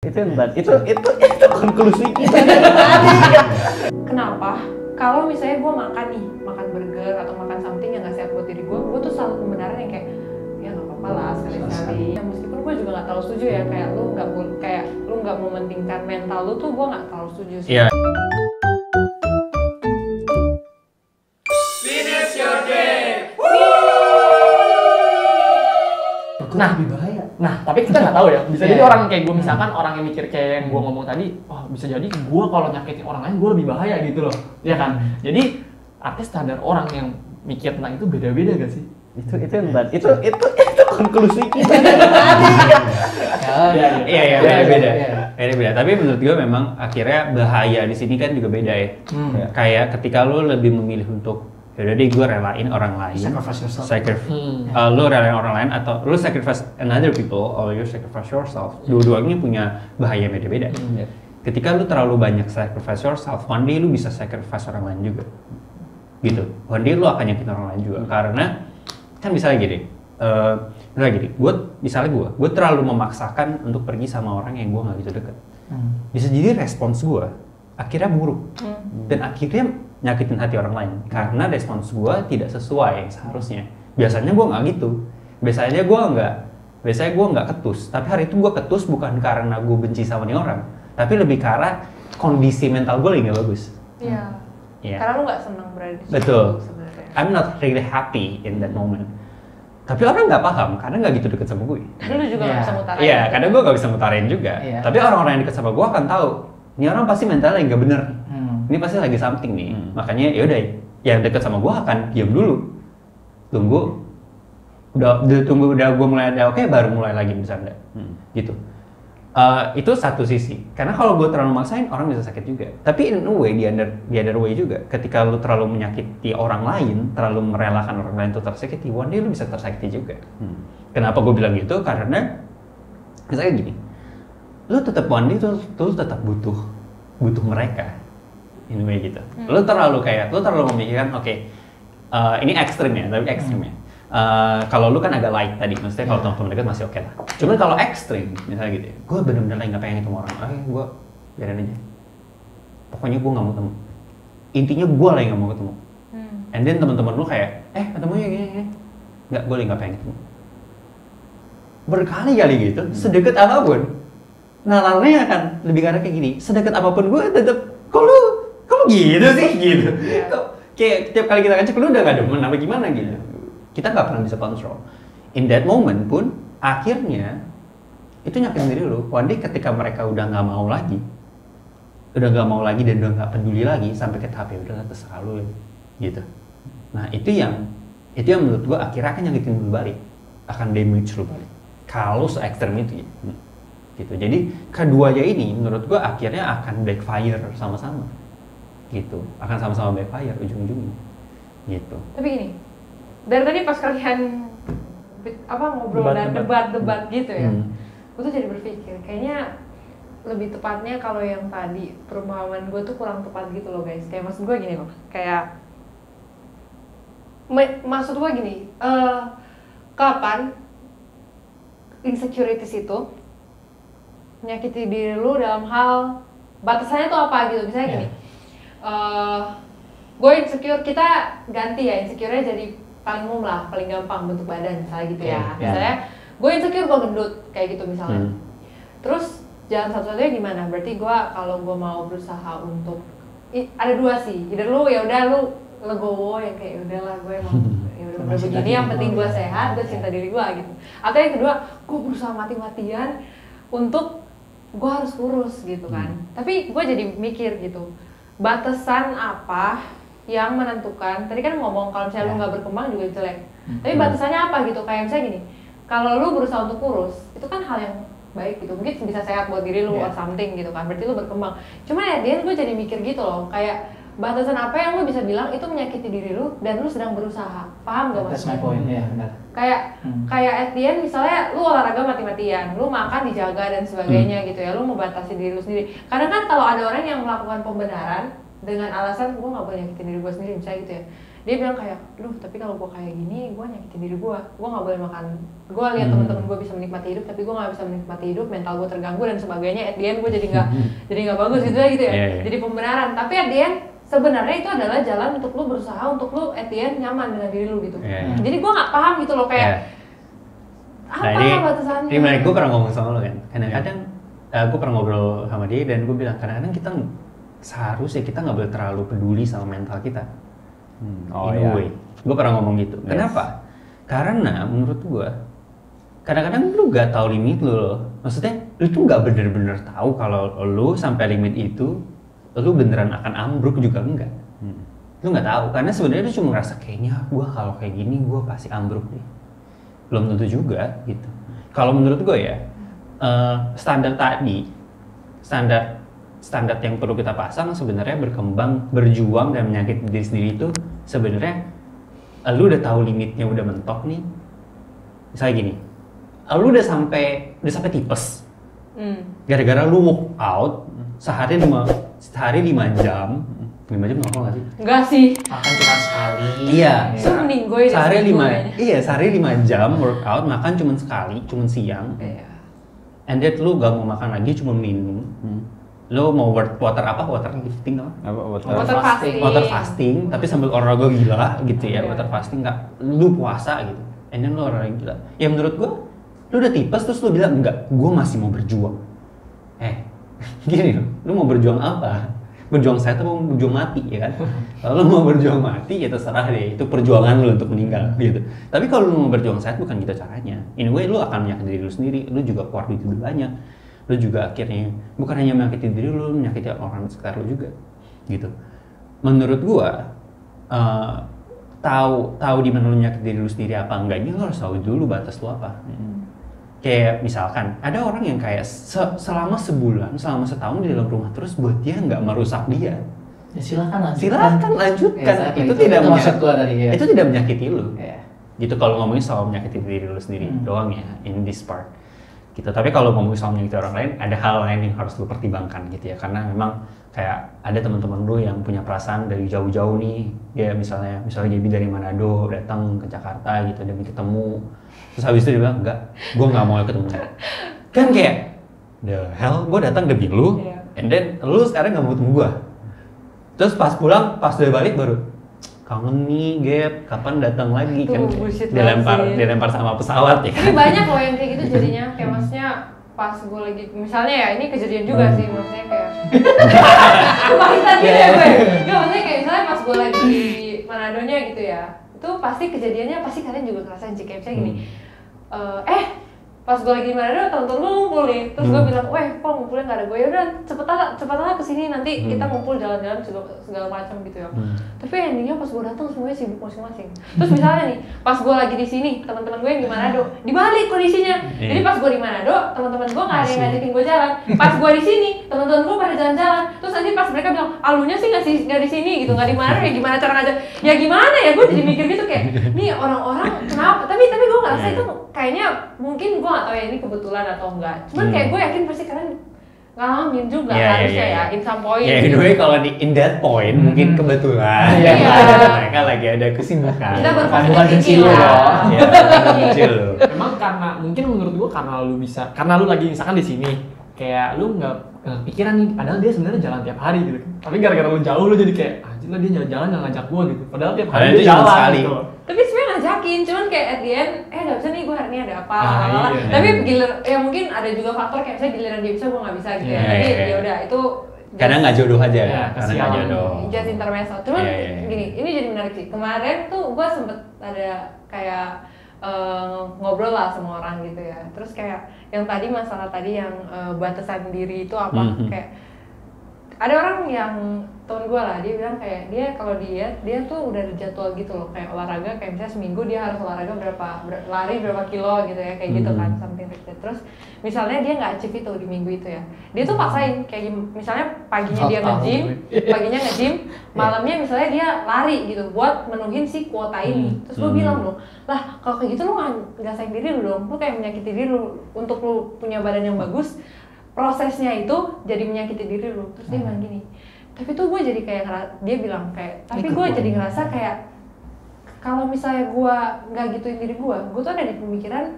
Itu konklusi kita. Kenapa? Kalau misalnya gue makan burger atau makan something yang nggak sehat buat diri gue tuh selalu pembenaran yang kayak ya nggak apa-apa lah sekali-sekali. Ya, meskipun gue juga nggak terlalu setuju ya kayak lu nggak mementingkan mental lu tuh gue nggak terlalu setuju sih. Iya. Nah, tapi kita nggak tahu ya. Bisa jadi orang kayak gue misalkan orang yang mikir kayak yang gue ngomong tadi, wah bisa jadi gue kalau nyakitin orang lain gue lebih bahaya gitu loh, ya kan? Jadi artinya standar orang yang mikir tentang itu beda-beda gak sih? Itu konklusi kita. Iya, beda. Tapi menurut gue memang akhirnya bahaya di sini kan juga beda ya. Kayak ketika lo lebih memilih untuk yaudah deh gue relain orang lain, lo relain orang lain atau lo sacrifice another people or you sacrifice yourself, dua-duanya punya bahaya beda-beda. Ketika lo terlalu banyak sacrifice yourself, one day lo bisa sacrifice orang lain juga gitu, one day lo akan nyakitin orang lain juga. Karena kan misalnya gini, gue terlalu memaksakan untuk pergi sama orang yang gue nggak gitu deket, bisa jadi respons gue akhirnya buruk dan akhirnya nyakitin hati orang lain karena respons gue tidak sesuai yang seharusnya. Biasanya gue nggak gitu, biasanya gue nggak ketus, tapi hari itu gue ketus bukan karena gue benci sama nih orang, tapi lebih karena kondisi mental gue lagi nggak bagus. Iya. Karena lu nggak senang berada di situ. Betul. Sebenarnya. I'm not really happy in that moment. Tapi orang nggak paham karena nggak gitu deket sama gue. Karena lu juga nggak bisa mutarain. Iya, karena gue nggak bisa mutarain juga. Tapi orang-orang yang deket sama gue akan tahu, ini orang pasti mentalnya nggak bener. Ini pasti lagi something nih. Makanya yaudah, yang deket sama gue akan diam dulu. Tunggu udah gue mulai ada oke, baru mulai lagi bercanda. Gitu. Itu satu sisi. Karena kalau gue terlalu maksain, orang bisa sakit juga. Tapi in a way, the other way juga. Ketika lu terlalu menyakiti orang lain, terlalu merelakan orang lain untuk tersakiti, one day lu bisa tersakiti juga. Kenapa gue bilang gitu? Karena misalnya gini, lu tetap one day lu tetap butuh mereka. In a way gitu. Lu terlalu memikirkan, ini ekstrim ya, tapi ekstrim ya. Kalau lu kan agak light tadi, maksudnya kalau teman-teman dekat masih oke lah. Cuman kalau ekstrim, misalnya gitu ya, gue bener-bener lagi nggak pengen ketemu orang, gue biarin aja. Pokoknya gue nggak mau ketemu. Intinya gue lagi nggak mau ketemu. And then teman-teman lu kayak, ketemunya gini. Nggak, gue lagi nggak pengen ketemu. Berkali-kali gitu, sedekat apapun. Nalarnya akan lebih karena kayak gini, sedekat apapun gue tetap, kok lu gitu sih gitu. Kayak tiap kali kita ngecek lu udah nggak demen apa gimana gitu. Kita nggak pernah bisa kontrol. In that moment pun, akhirnya itu nyakitin diri lu. One day ketika mereka udah nggak mau lagi dan udah nggak peduli lagi sampai ke tahap ya udah terserah lu gitu. Nah itu yang menurut gua akhirnya akan nyakitin lu balik, akan damage lu balik. Kalau se-ekstrem itu ya. Gitu. Jadi keduanya ini menurut gua akhirnya akan backfire sama-sama. Gitu. Akan sama-sama backfire ujung-ujungnya. Gitu. Tapi gini, dari tadi pas kalian ngobrol dan debat gitu ya, gue tuh jadi berpikir kayaknya lebih tepatnya kalau yang tadi perumpamaan gue tuh kurang tepat gitu loh guys. Kayak maksud gue gini loh, kayak maksud gue gini, kapan insecurities itu menyakiti diri lu dalam hal batasannya tuh apa gitu. Misalnya gini, gue insecure, kita ganti ya insecure-nya jadi paling umum lah, paling gampang bentuk badan misalnya gitu ya. Misalnya gue insecure gue gendut kayak gitu misalnya. Terus jalan satu-satunya gimana? Berarti kalau gue mau berusaha untuk ada dua sih. Either lu ya udah lu legowo yang kayak udahlah gue emang ya udah begini, yang penting gue sehat, gue cinta diri gue gitu. Atau yang kedua, gue berusaha mati-matian untuk gue harus kurus gitu kan. Tapi gue jadi mikir gitu, batasan apa yang menentukan, tadi kan ngomong kalau misalnya lu nggak berkembang juga jelek, tapi batasannya apa gitu, kayak misalnya gini, kalau lu berusaha untuk kurus, itu kan hal yang baik gitu, mungkin bisa sehat buat diri lu or something gitu kan, berarti lu berkembang. Cuma ya dia gue jadi mikir gitu loh, kayak batasan apa yang lu bisa bilang itu menyakiti diri lu dan lu sedang berusaha, paham gak maksudnya? That's my point, ya benar. Kayak at the end misalnya lu olahraga mati-matian, lu makan dijaga dan sebagainya gitu ya, lu membatasi diri lu sendiri. Karena kan kalau ada orang yang melakukan pembenaran dengan alasan gue nggak boleh nyakitin diri gue sendiri misalnya gitu ya, dia bilang kayak, tapi kalau gue kayak gini, gue nyakitin diri gue nggak boleh makan. Gue lihat teman-teman gue bisa menikmati hidup, tapi gue nggak bisa menikmati hidup, mental gue terganggu dan sebagainya. At the end gue jadi nggak bagus gitu ya. Jadi pembenaran. Tapi at the end sebenarnya itu adalah jalan untuk lu berusaha untuk lu at the end nyaman dengan diri lu gitu. Jadi gue nggak paham gitu loh kayak apa batasannya. Ini menarik, gue pernah ngomong sama lo kan. Kadang-kadang gue pernah ngobrol sama dia dan gue bilang kadang-kadang kita seharusnya kita nggak boleh terlalu peduli sama mental kita. In a way. Gue pernah ngomong gitu. Kenapa? Karena menurut gue kadang-kadang lu gak tahu limit lu loh. Maksudnya lu tuh gak bener-bener tahu kalau lu sampai limit itu lu beneran akan ambruk juga enggak. Lu gak tahu karena sebenarnya lu cuma ngerasa kayaknya gue kalau kayak gini gue pasti ambruk nih. Belum tentu juga gitu. Kalau menurut gue ya standar yang perlu kita pasang sebenarnya berjuang dan menyakiti diri sendiri itu sebenarnya lu udah tahu limitnya udah mentok nih. Misalnya gini, lu udah sampai tipes. Gara-gara lu walk out sehari 5 jam. 5 jam nggak sih? Enggak sih. Makan cuma sekali. Iya. Seminggu sehari 5 jam workout, makan cuma sekali, cuma siang. And then lu gak mau makan lagi, cuma minum. Lo mau water lifting water fasting tapi sambil olahraga gila gitu ya. Water fasting nggak, lu puasa gitu and then lo olahraga gila ya. Menurut gua lu udah tipes terus lu bilang enggak, gua masih mau berjuang. Gini lu mau berjuang apa? Berjuang sehat atau mau berjuang mati ya kan? Kalau lu mau berjuang mati ya terserah deh, itu perjuangan lu untuk meninggal gitu. Tapi kalau lu mau berjuang sehat bukan gitu caranya. In a way lu akan menyakiti diri lu sendiri, lu juga keluar duit lebih banyak. Lu juga akhirnya bukan hanya menyakiti diri lu, menyakiti orang sekitar lu juga gitu. Menurut gua tahu di mana lu menyakiti diri lu sendiri apa enggaknya, lu harus tahu dulu batas lu apa. Kayak misalkan ada orang yang kayak selama sebulan, selama setahun di dalam rumah terus buat dia nggak merusak dia. Ya silakan lanjutkan. Itu tidak menyakiti lu. Gitu kalau ngomongin soal menyakiti diri lu sendiri doang ya in this part. Gitu. Tapi kalau ngomongin soal menyakiti orang lain, ada hal lain yang harus lu pertimbangkan gitu ya. Karena memang kayak ada teman-teman lu yang punya perasaan dari jauh-jauh nih. Ya misalnya Gaby dari Manado datang ke Jakarta gitu demi ketemu. Terus habis itu dia bilang, enggak, gue nggak mau ketemu. Kan kayak, the hell, gue datang demi lu, and then lu sekarang nggak mau ketemu gue. Terus pas pulang, pas udah balik baru, kangen nih, Gap, kapan datang lagi? Kan dilempar sama pesawat ya kan? Ini banyak loh yang kayak gitu jadinya, kayak maksudnya pas gue lagi, misalnya ya ini kejadian juga sih, maksudnya kayak kepahitan gitu ya gue. Nggak, maksudnya kayak misalnya pas gue lagi di Manadonya gitu ya, itu pasti kejadiannya, pasti kalian juga ngerasain sih, kayak misalnya gini, pas gue lagi di Manado, temen-temen gue ngumpul nih, terus gue bilang, kok ngumpulnya nggak ada gue, yaudah cepet kesini nanti kita ngumpul jalan-jalan segala macam gitu ya. Tapi endingnya pas gue datang semuanya sibuk masing-masing. Terus misalnya nih, pas gue lagi di sini, teman-teman gue yang di Manado, dibalik kondisinya. Jadi pas gue di Manado, teman-teman gue nggak ada yang ngajakin gue jalan. Pas gue di sini, teman-teman gue pada jalan-jalan. Terus nanti pas mereka bilang, alunya sih nggak di sini gitu, nggak di Manado, ya gimana cara ngajak? Ya gimana ya, gue jadi mikir gitu kayak, nih orang-orang kenapa? Tapi gue ngerasa itu kayaknya mungkin gue nggak tahu ya ini kebetulan atau enggak. Cuman kayak gue yakin pasti kalian ngalamin juga harusnya ya in some point. Ya anyway kalau in that point mungkin kebetulan mereka lagi ada kesibukan. Kita bukan kecil loh. Kecil. Memang karena mungkin menurut gua karena lu lagi misalkan di sini kayak lu nggak pikiran nih, padahal dia sebenarnya jalan tiap hari gitu. Tapi gara-gara lu jauh lu jadi kayak anjir lah dia jalan-jalan nggak ngajak gua gitu. Padahal tiap hari dia jalan sekali. Gitu. Tapi sebenarnya ngajakin, cuman kayak at the end, nggak bisa nih gue hari ini ada apa. Tapi ya mungkin ada juga faktor kayak misalnya giliran dia bisa gue nggak bisa gitu ya. Tapi ya udah itu. Karena nggak jodoh aja ya. Karena nggak jodoh. Just intermezzo. Cuman gini, ini jadi menarik sih. Kemarin tuh gue sempet ada kayak ngobrol lah sama orang gitu ya. Terus kayak yang tadi masalah tadi yang batasan diri itu apa kayak ada orang yang temen gue lah, dia bilang kayak dia kalau dia tuh udah ada jadwal gitu loh, kayak olahraga kayak misalnya seminggu dia harus olahraga lari berapa kilo gitu ya, kayak gitu kan, something like that. Terus misalnya dia nggak achieve itu di minggu itu ya, dia tuh paksain kayak misalnya paginya dia nge-gym, malamnya misalnya dia lari gitu buat menuhin si kuota ini. Terus gue bilang loh, lah kalau kayak gitu lu nggak sayang diri lu dong, lu kayak menyakiti diri lu untuk lu punya badan yang bagus. Prosesnya itu jadi menyakiti diri lu. Terus dia bilang gini, tapi tuh gue jadi kayak dia bilang kayak, tapi gue jadi ngerasa kayak kalau misalnya gue nggak gituin diri gue tuh ada di pemikiran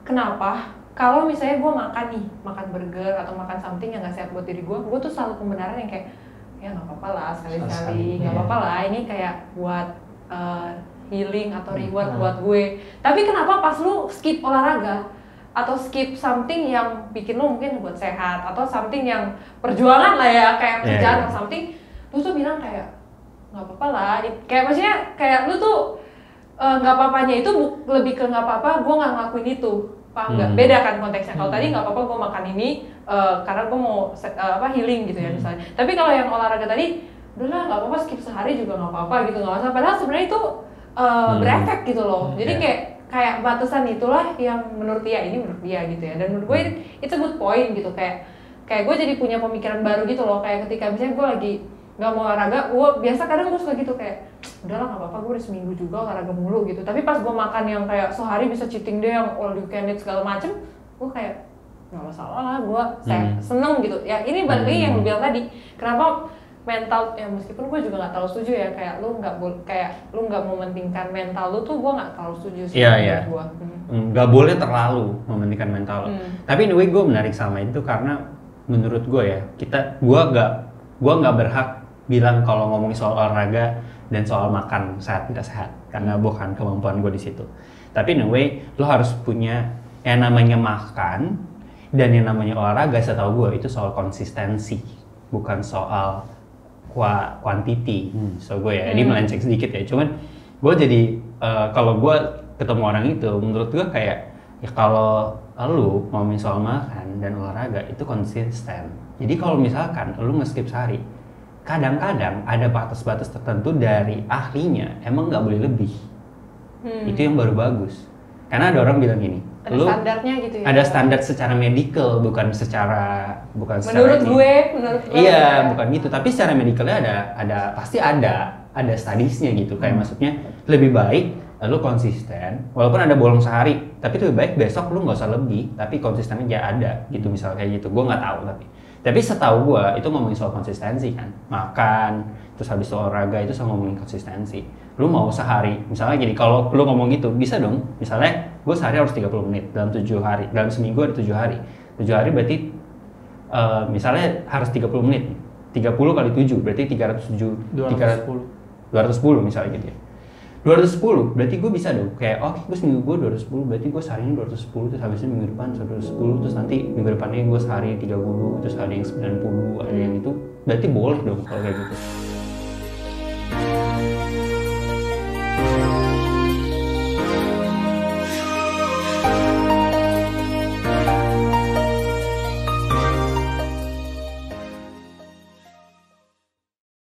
kenapa kalau misalnya gue makan burger atau makan something yang nggak sehat buat diri gue tuh selalu pembenaran yang kayak ya nggak apa-apa lah sekali-sekali, nggak apa-apa lah ini kayak buat healing atau reward buat gue. Tapi kenapa pas lu skip olahraga atau skip something yang bikin lu mungkin buat sehat atau something yang perjuangan lah ya kayak kerjaan atau something, lu tuh bilang kayak nggak apa-apa lah, kayak maksudnya kayak lu tuh nggak apa-apanya itu lebih ke nggak apa-apa gue nggak ngelakuin itu, paham nggak? Beda kan konteksnya. Kalau tadi nggak apa-apa gue makan ini karena gue mau healing gitu ya misalnya. Tapi kalau yang olahraga tadi, udahlah nggak apa-apa skip sehari juga nggak apa-apa gitu, nggak masalah. Padahal sebenarnya itu berefek gitu loh. Jadi kayak batasan itulah yang menurut dia gitu ya. Dan menurut gue itu good point gitu, kayak gue jadi punya pemikiran baru gitu loh. Kayak ketika misalnya gue lagi nggak mau olahraga, gue biasa kadang gue suka gitu kayak udahlah nggak apa-apa, gue udah seminggu juga olahraga mulu gitu. Tapi pas gue makan yang kayak sehari bisa cheating day yang all you can eat segala macem, gue kayak nggak masalah lah, gue seneng gitu ya. Ini balik lagi yang lu bilang tadi, kenapa mental ya, meskipun gue juga nggak terlalu setuju ya, kayak lu nggak mementingkan mental lu tuh gue nggak terlalu setuju sih. Iya. Nggak boleh terlalu mementingkan mental lo. Tapi anyway gue menarik sama itu karena menurut gue ya, gue nggak berhak bilang kalau ngomongin soal olahraga dan soal makan sehat tidak sehat karena bukan kemampuan gue di situ. Tapi anyway lo harus punya yang namanya makan dan yang namanya olahraga. Setahu gue itu soal konsistensi, bukan soal quantity. So gue ya, ini melenceng sedikit ya. Cuman gue jadi kalau gue ketemu orang itu, menurut gue kayak ya kalau lu ngomongin soal makan dan olahraga itu konsisten. Jadi kalau misalkan lu nge-skip sehari, kadang-kadang ada batas-batas tertentu dari ahlinya emang nggak boleh lebih. Itu yang baru bagus. Karena ada orang bilang gini, ada standarnya gitu ya. Ada standar secara medical, bukan secara menurut gue iya, bukan gitu. Tapi secara medicalnya pasti ada studiesnya gitu. Kayak maksudnya lebih baik lu konsisten, walaupun ada bolong sehari, tapi lebih baik besok lu nggak usah lebih, tapi konsisten aja ada gitu, misalnya kayak gitu. Gue nggak tahu tapi setahu gue itu ngomongin soal konsistensi kan, makan terus habis itu olahraga itu sama ngomongin konsistensi. Lu mau sehari, misalnya gini, kalau lu ngomong gitu bisa dong, misalnya gue sehari harus 30 menit dalam 7 hari, dalam seminggu ada 7 hari 7 hari berarti misalnya harus 30 menit, 30 kali 7 berarti 210 misalnya gitu ya. 210 berarti gue bisa dong kayak oke, gue seminggu gue 210 berarti gue sehari ini 210, terus habisnya minggu depan 210, terus nanti minggu depannya gue sehari 30, terus ada yang 90, ada yang itu, berarti boleh dong kalau kayak gitu.